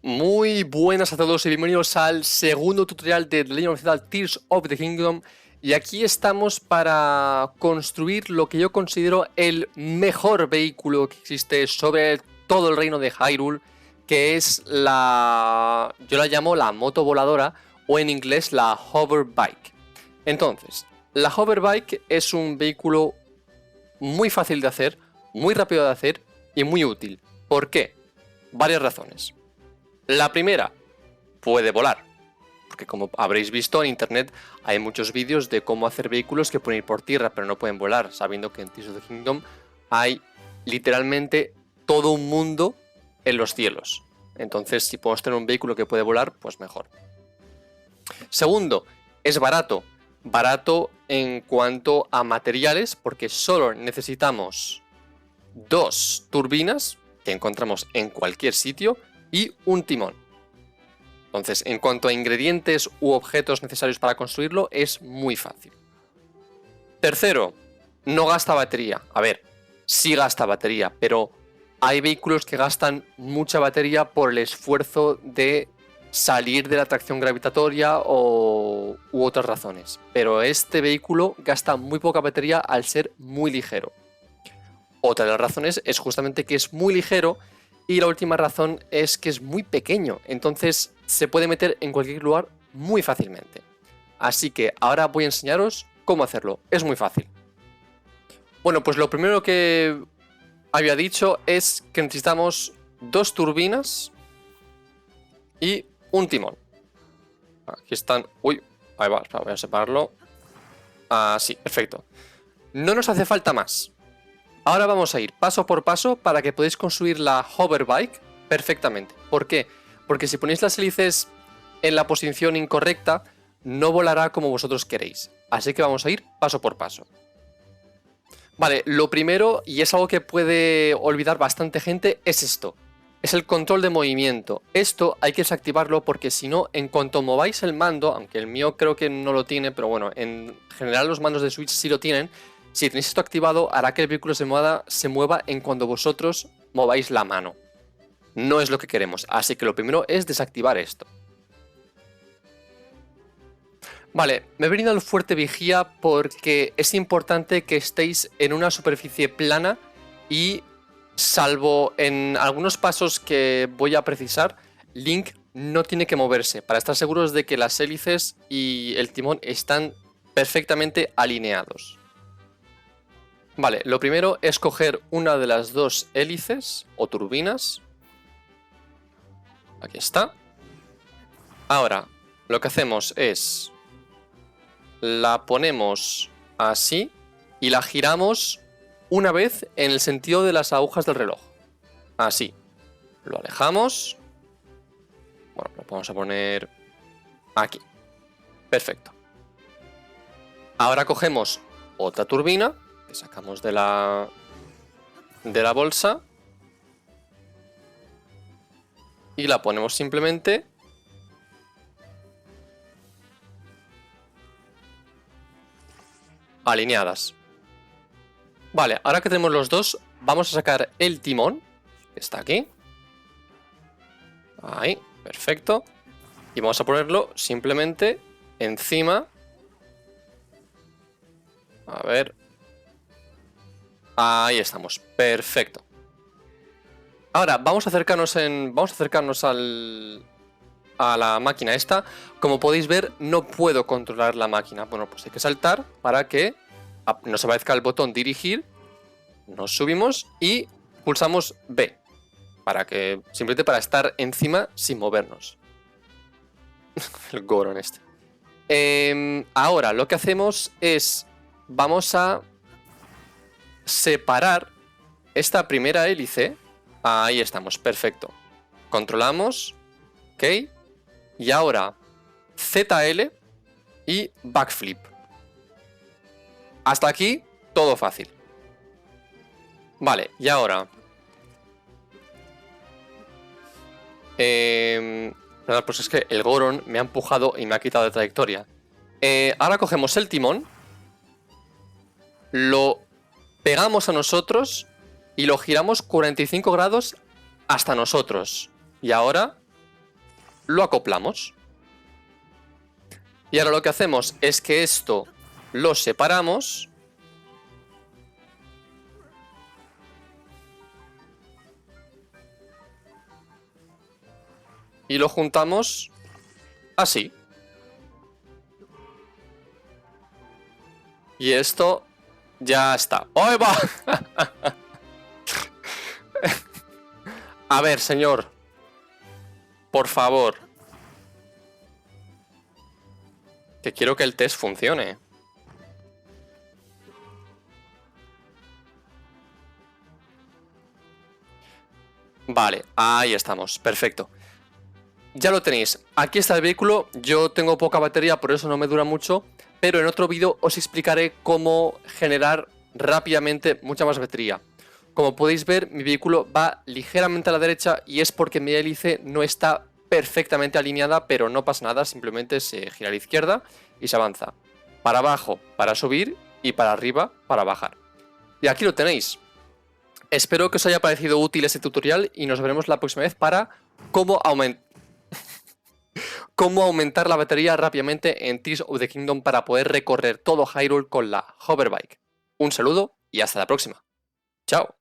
Muy buenas a todos y bienvenidos al segundo tutorial de The Legend of Zelda Tears of the Kingdom. Y aquí estamos para construir lo que yo considero el mejor vehículo que existe sobre todo el reino de Hyrule, que es yo la llamo la moto voladora, o en inglés la Hover Bike. Entonces, la Hover Bike es un vehículo muy fácil de hacer, muy rápido de hacer y muy útil. ¿Por qué? Varias razones. La primera, puede volar, porque como habréis visto en internet hay muchos vídeos de cómo hacer vehículos que pueden ir por tierra pero no pueden volar, sabiendo que en Tears of the Kingdom hay literalmente todo un mundo en los cielos. Entonces, si podemos tener un vehículo que puede volar, pues mejor. Segundo, es barato. Barato en cuanto a materiales, porque solo necesitamos 2 turbinas que encontramos en cualquier sitio y un timón. Entonces, en cuanto a ingredientes u objetos necesarios para construirlo, es muy fácil. Tercero, no gasta batería. A ver, sí gasta batería, pero hay vehículos que gastan mucha batería por el esfuerzo de salir de la atracción gravitatoria u otras razones. Pero este vehículo gasta muy poca batería al ser muy ligero. Otra de las razones es justamente que es muy ligero. Y la última razón es que es muy pequeño, entonces se puede meter en cualquier lugar muy fácilmente. Así que ahora voy a enseñaros cómo hacerlo, es muy fácil. Bueno, pues lo primero que había dicho es que necesitamos 2 turbinas y un timón. Aquí están, uy, ahí va, voy a separarlo. Así, perfecto. No nos hace falta más. Ahora vamos a ir paso por paso para que podáis construir la Hover Bike perfectamente. ¿Por qué? Porque si ponéis las hélices en la posición incorrecta, no volará como vosotros queréis. Así que vamos a ir paso por paso. Vale, lo primero, y es algo que puede olvidar bastante gente, es esto. Es el control de movimiento. Esto hay que desactivarlo porque si no, en cuanto mováis el mando, aunque el mío creo que no lo tiene, pero bueno, en general los mandos de Switch sí lo tienen. Si tenéis esto activado, hará que el vehículo se mueva en cuando vosotros mováis la mano. No es lo que queremos, así que lo primero es desactivar esto. Vale, me he venido al fuerte vigía porque es importante que estéis en una superficie plana y, salvo en algunos pasos que voy a precisar, Link no tiene que moverse para estar seguros de que las hélices y el timón están perfectamente alineados. Vale, lo primero es coger una de las 2 hélices o turbinas. Aquí está. Ahora, lo que hacemos es la ponemos así y la giramos una vez en el sentido de las agujas del reloj. Así. Lo alejamos. Bueno, lo vamos a poner aquí. Perfecto. Ahora cogemos otra turbina que sacamos de la bolsa y la ponemos simplemente alineadas. Vale, ahora que tenemos los dos, vamos a sacar el timón, que está aquí. Ahí, perfecto. Y vamos a ponerlo simplemente encima. A ver. Ahí estamos, perfecto. Ahora vamos a acercarnos a la máquina esta. Como podéis ver, no puedo controlar la máquina. Bueno, pues hay que saltar para que nos aparezca el botón dirigir. Nos subimos y pulsamos B. Simplemente para estar encima sin movernos. El Goron este. Ahora lo que hacemos es, vamos a separar esta primera hélice. Ahí estamos, perfecto. Controlamos, ok. Y ahora ZL y backflip. Hasta aquí todo fácil. Vale, y ahora pues es que el Goron me ha empujado y me ha quitado de trayectoria. Ahora cogemos el timón, lo pegamos a nosotros y lo giramos 45 grados hasta nosotros. Y ahora lo acoplamos. Y ahora lo que hacemos es que esto lo separamos. Y lo juntamos así. Y esto ya está. ¡Ay, va! A ver, señor. Por favor. Que quiero que el test funcione. Vale, ahí estamos. Perfecto. Ya lo tenéis. Aquí está el vehículo. Yo tengo poca batería, por eso no me dura mucho. Pero en otro vídeo os explicaré cómo generar rápidamente mucha más batería. Como podéis ver, mi vehículo va ligeramente a la derecha y es porque mi hélice no está perfectamente alineada, pero no pasa nada, simplemente se gira a la izquierda y se avanza. Para abajo, para subir, y para arriba, para bajar. Y aquí lo tenéis. Espero que os haya parecido útil este tutorial y nos veremos la próxima vez para cómo aumentar la batería rápidamente en Tears of the Kingdom para poder recorrer todo Hyrule con la Hoverbike. Un saludo y hasta la próxima. Chao.